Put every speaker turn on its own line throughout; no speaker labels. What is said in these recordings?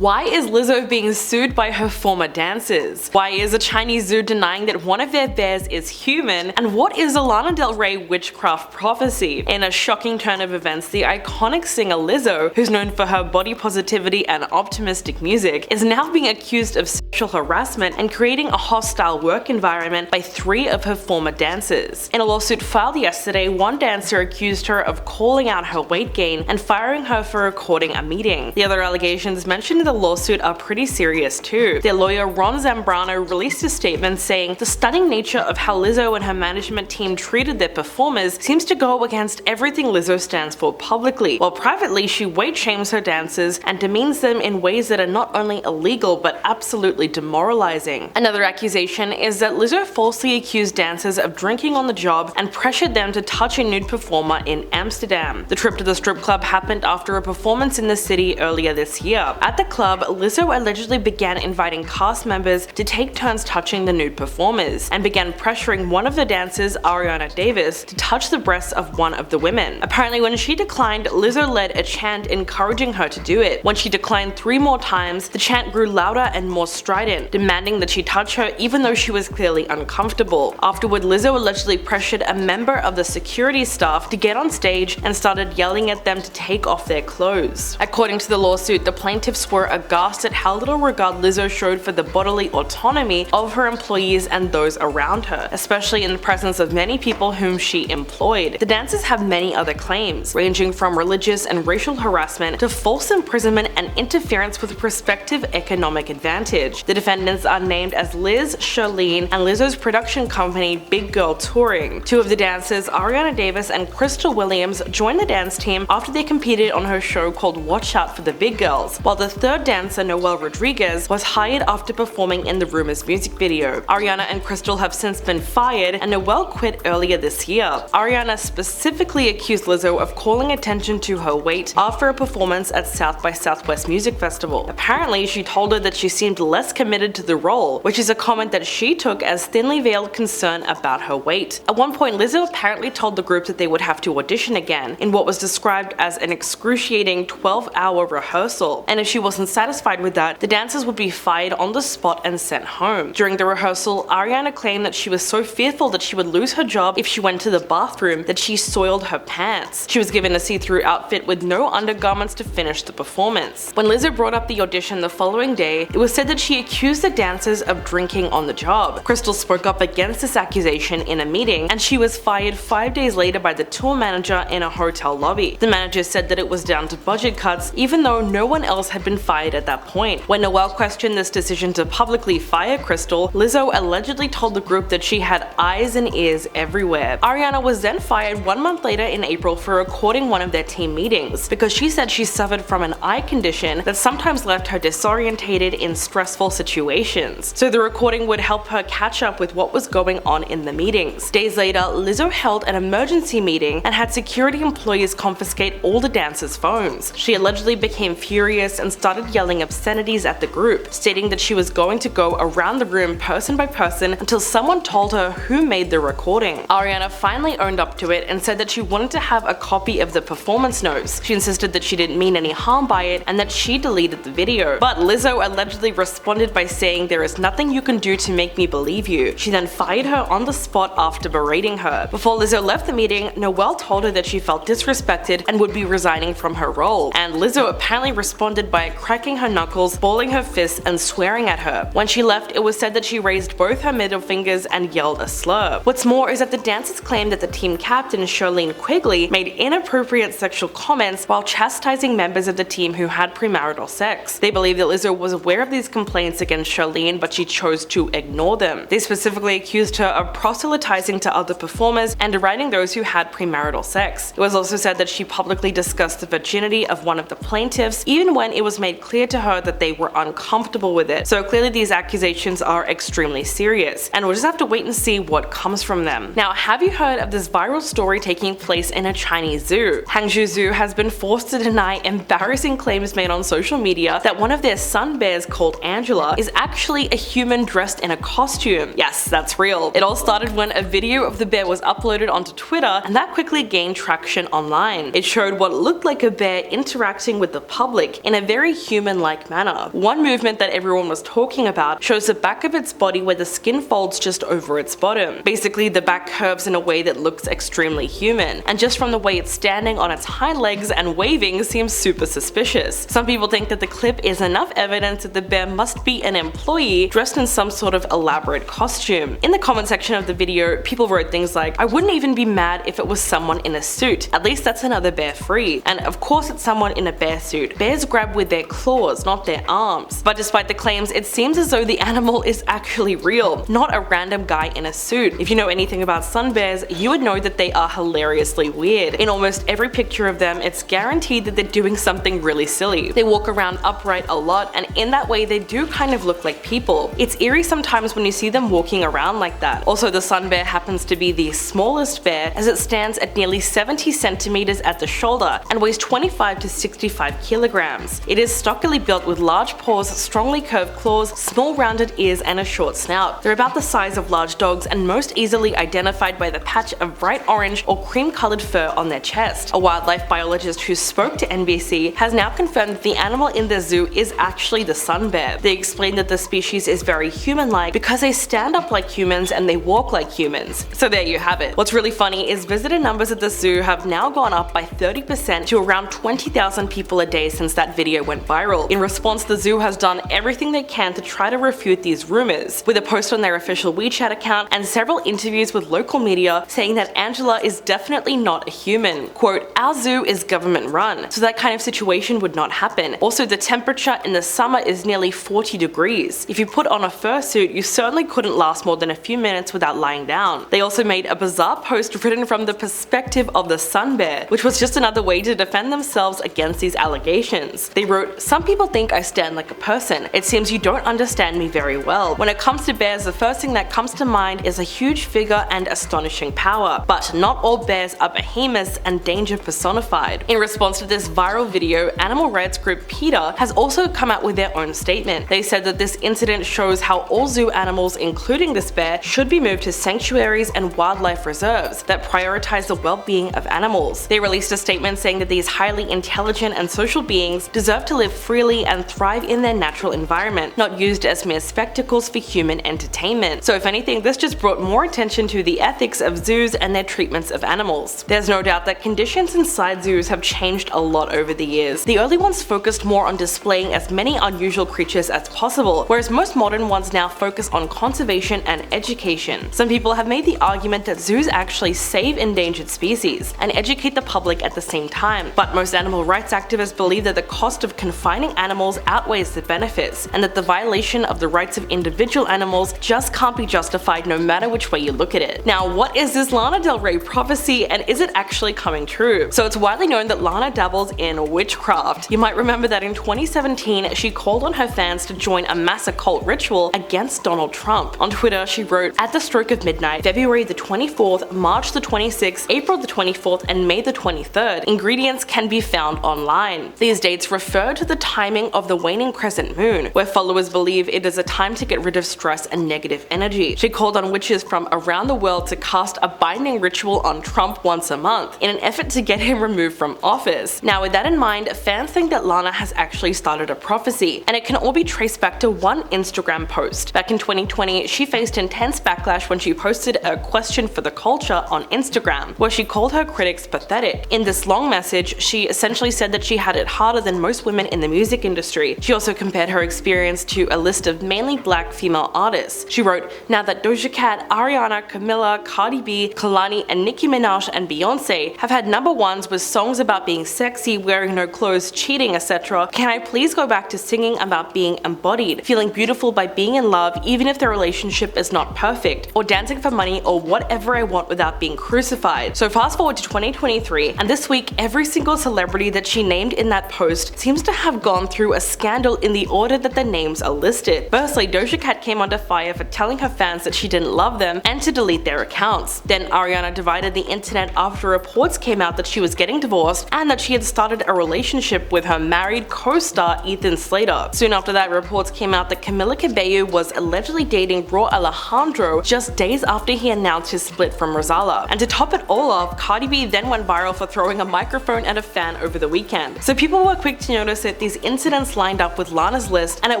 Why is Lizzo being sued by her former dancers? Why is a Chinese zoo denying that one of their bears is human? And what is a Lana Del Rey witchcraft prophecy? In a shocking turn of events, the iconic singer Lizzo, who's known for her body positivity and optimistic music, is now being accused of sexual harassment and creating a hostile work environment by 3 of her former dancers. In a lawsuit filed yesterday, one dancer accused her of calling out her weight gain and firing her for recording a meeting. The other allegations mentioned in the lawsuit are pretty serious too. Their lawyer Ron Zambrano released a statement saying the stunning nature of how Lizzo and her management team treated their performers seems to go against everything Lizzo stands for publicly, while privately she weight shames her dancers and demeans them in ways that are not only illegal but absolutely demoralizing. Another accusation is that Lizzo falsely accused dancers of drinking on the job and pressured them to touch a nude performer in Amsterdam. The trip to the strip club happened after a performance in the city earlier this year. At the club, Lizzo allegedly began inviting cast members to take turns touching the nude performers, and began pressuring one of the dancers, Ariana Davis, to touch the breasts of one of the women. Apparently, when she declined, Lizzo led a chant encouraging her to do it. When she declined 3 more times, the chant grew louder and more strident, demanding that she touch her even though she was clearly uncomfortable. Afterward, Lizzo allegedly pressured a member of the security staff to get on stage and started yelling at them to take off their clothes. According to the lawsuit, the plaintiffs were aghast at how little regard Lizzo showed for the bodily autonomy of her employees and those around her, especially in the presence of many people whom she employed. The dancers have many other claims, ranging from religious and racial harassment to false imprisonment and interference with prospective economic advantage. The defendants are named as Liz, Charlene, and Lizzo's production company Big Girl Touring. 2 of the dancers, Ariana Davis and Crystal Williams, joined the dance team after they competed on her show called Watch Out for the Big Girls, while the 3rd dancer, Noel Rodriguez, was hired after performing in the Rumors music video. Ariana and Crystal have since been fired, and Noel quit earlier this year. Ariana specifically accused Lizzo of calling attention to her weight after a performance at South by Southwest Music Festival. Apparently, she told her that she seemed less committed to the role, which is a comment that she took as thinly veiled concern about her weight. At one point, Lizzo apparently told the group that they would have to audition again in what was described as an excruciating 12-hour rehearsal, and if she wasn't satisfied with that, the dancers would be fired on the spot and sent home. During the rehearsal, Ariana claimed that she was so fearful that she would lose her job if she went to the bathroom that she soiled her pants. She was given a see-through outfit with no undergarments to finish the performance. When Lizzo brought up the audition the following day, it was said that she accused the dancers of drinking on the job. Crystal spoke up against this accusation in a meeting, and she was fired 5 days later by the tour manager in a hotel lobby. The manager said that it was down to budget cuts, even though no one else had been fired at that point. When Noel questioned this decision to publicly fire Crystal, Lizzo allegedly told the group that she had eyes and ears everywhere. Ariana was then fired 1 month later in April for recording one of their team meetings, because she said she suffered from an eye condition that sometimes left her disorientated in stressful situations. So the recording would help her catch up with what was going on in the meetings. Days later, Lizzo held an emergency meeting and had security employees confiscate all the dancers' phones. She allegedly became furious and started yelling obscenities at the group, stating that she was going to go around the room person by person until someone told her who made the recording. Ariana finally owned up to it and said that she wanted to have a copy of the performance notes. She insisted that she didn't mean any harm by it and that she deleted the video. But Lizzo allegedly responded by saying, "There is nothing you can do to make me believe you." She then fired her on the spot after berating her. Before Lizzo left the meeting, Noel told her that she felt disrespected and would be resigning from her role. And Lizzo apparently responded by cracking her knuckles, balling her fists, and swearing at her. When she left, it was said that she raised both her middle fingers and yelled a slur. What's more is that the dancers claimed that the team captain, Charlene Quigley, made inappropriate sexual comments while chastising members of the team who had premarital sex. They believe that Lizzo was aware of these complaints against Charlene, but she chose to ignore them. They specifically accused her of proselytizing to other performers and deriding those who had premarital sex. It was also said that she publicly discussed the virginity of one of the plaintiffs, even when it was made clear to her that they were uncomfortable with it. So clearly these accusations are extremely serious, and we'll just have to wait and see what comes from them. Now, have you heard of this viral story taking place in a Chinese zoo? Hangzhou Zoo has been forced to deny embarrassing claims made on social media that one of their sun bears, called Angela, is actually a human dressed in a costume. Yes, that's real. It all started when a video of the bear was uploaded onto Twitter, and that quickly gained traction online. It showed what looked like a bear interacting with the public in a very human-like manner. One movement that everyone was talking about shows the back of its body where the skin folds just over its bottom. Basically, the back curves in a way that looks extremely human, and just from the way it's standing on its hind legs and waving seems super suspicious. Some people think that the clip is enough evidence that the bear must be an employee dressed in some sort of elaborate costume. In the comment section of the video, people wrote things like, "I wouldn't even be mad if it was someone in a suit. At least that's another bear free." And of course it's someone in a bear suit. Bears grab with their claws, not their arms. But despite the claims, it seems as though the animal is actually real, not a random guy in a suit. If you know anything about sun bears, you would know that they are hilariously weird. In almost every picture of them, it's guaranteed that they're doing something really silly. They walk around upright a lot, and in that way they do kind of look like people. It's eerie sometimes when you see them walking around like that. Also, the sun bear happens to be the smallest bear, as it stands at nearly 70 centimeters at the shoulder and weighs 25 to 65 kilograms. It is stockily built with large paws, strongly curved claws, small rounded ears, and a short snout. They're about the size of large dogs and most easily identified by the patch of bright orange or cream-colored fur on their chest. A wildlife biologist who spoke to NBC has now confirmed that the animal in the zoo is actually the sun bear. They explained that the species is very human-like because they stand up like humans and they walk like humans. So there you have it. What's really funny is visitor numbers at the zoo have now gone up by 30% to around 20,000 people a day since that video went viral. In response, the zoo has done everything they can to try to refute these rumors, with a post on their official WeChat account and several interviews with local media saying that Angela is definitely not a human. Quote, "Our zoo is government run, so that kind of situation would not happen. Also, the temperature in the summer is nearly 40 degrees. If you put on a fursuit, you certainly couldn't last more than a few minutes without lying down." They also made a bizarre post written from the perspective of the sun bear, which was just another way to defend themselves against these allegations. They wrote, "Some people think I stand like a person. It seems you don't understand me very well. When it comes to bears, the first thing that comes to mind is a huge figure and astonishing power. But not all bears are behemoths and danger personified." In response to this viral video, animal rights group PETA has also come out with their own statement. They said that this incident shows how all zoo animals, including this bear, should be moved to sanctuaries and wildlife reserves that prioritize the well-being of animals. They released a statement saying that these highly intelligent and social beings deserve to live freely and thrive in their natural environment, not used as mere spectacles for human entertainment. So if anything, this just brought more attention to the ethics of zoos and their treatments of animals. There's no doubt that conditions inside zoos have changed a lot over the years. The early ones focused more on displaying as many unusual creatures as possible, whereas most modern ones now focus on conservation and education. Some people have made the argument that zoos actually save endangered species and educate the public at the same time, but most animal rights activists believe that the cost of confining animals outweighs the benefits, and that the violation of the rights of individual animals just can't be justified no matter which way you look at it. Now, what is this Lana Del Rey prophecy, and is it actually coming true? So it's widely known that Lana dabbles in witchcraft. You might remember that in 2017, she called on her fans to join a mass occult ritual against Donald Trump. On Twitter, she wrote, "At the stroke of midnight, February the 24th, March the 26th, April the 24th, and May the 23rd, ingredients can be found online." These dates refer to the timing of the waning crescent moon, where followers believe it is a time to get rid of stress and negative energy. She called on witches from around the world to cast a binding ritual on Trump once a month, in an effort to get him removed from office. Now, with that in mind, fans think that Lana has actually started a prophecy, and it can all be traced back to one Instagram post. Back in 2020, she faced intense backlash when she posted a question for the culture on Instagram, where she called her critics pathetic. In this long message, she essentially said that she had it harder than most women in the music industry. She also compared her experience to a list of mainly black female artists. She wrote, "Now that Doja Cat, Ariana, Camila, Cardi B, Kehlani, and Nicki Minaj and Beyonce have had #1s with songs about being sexy, wearing no clothes, cheating, etc., can I please go back to singing about being embodied, feeling beautiful by being in love even if the relationship is not perfect, or dancing for money or whatever I want without being crucified." So fast forward to 2023, and this week every single celebrity that she named in that post seems to have gone through a scandal in the order that the names are listed. Firstly, Doja Cat came under fire for telling her fans that she didn't love them and to delete their accounts. Then Ariana divided the internet after reports came out that she was getting divorced and that she had started a relationship with her married co-star Ethan Slater. Soon after that, reports came out that Camila Cabello was allegedly dating Raw Alejandro just days after he announced his split from Rosala. And to top it all off, Cardi B then went viral for throwing a microphone at a fan over the weekend. So people were quick to notice it, these incidents lined up with Lana's list, and it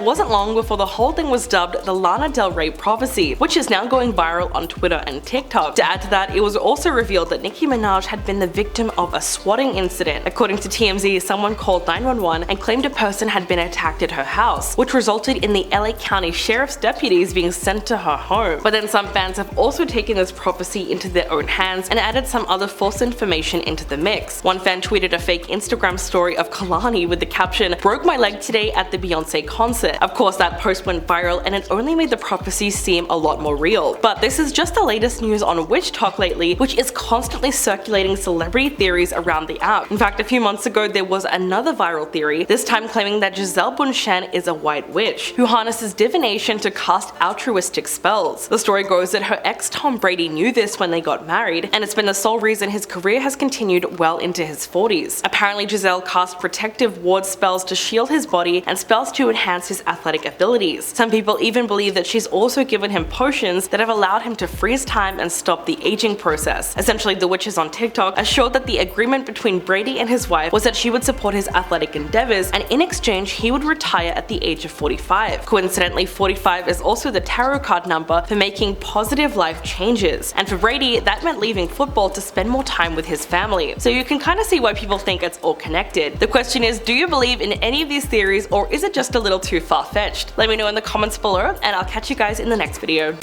wasn't long before the whole thing was dubbed the Lana Del Rey prophecy, which is now going viral on Twitter and TikTok. To add to that, it was also revealed that Nicki Minaj had been the victim of a swatting incident. According to TMZ, someone called 911 and claimed a person had been attacked at her house, which resulted in the LA County Sheriff's deputies being sent to her home. But then some fans have also taken this prophecy into their own hands and added some other false information into the mix. One fan tweeted a fake Instagram story of Kalani with the caption, "Broke my leg today at the Beyonce concert." Of course, that post went viral and it only made the prophecy seem a lot more real. But this is just the latest news on Witch Talk lately, which is constantly circulating celebrity theories around the app. In fact, a few months ago there was another viral theory, this time claiming that Giselle Bundchen is a white witch, who harnesses divination to cast altruistic spells. The story goes that her ex Tom Brady knew this when they got married, and it's been the sole reason his career has continued well into his 40s. Apparently Giselle cast protective ward spells to shield his body and spells to enhance his athletic abilities. Some people even believe that she's also given him potions that have allowed him to freeze time and stop the aging process. Essentially, the witches on TikTok assured that the agreement between Brady and his wife was that she would support his athletic endeavors, and in exchange he would retire at the age of 45. Coincidentally, 45 is also the tarot card number for making positive life changes, and for Brady that meant leaving football to spend more time with his family. So you can kind of see why people think it's all connected. The question is, do you believe in any of these theories, or is it just a little too far-fetched? Let me know in the comments below, and I'll catch you guys in the next video.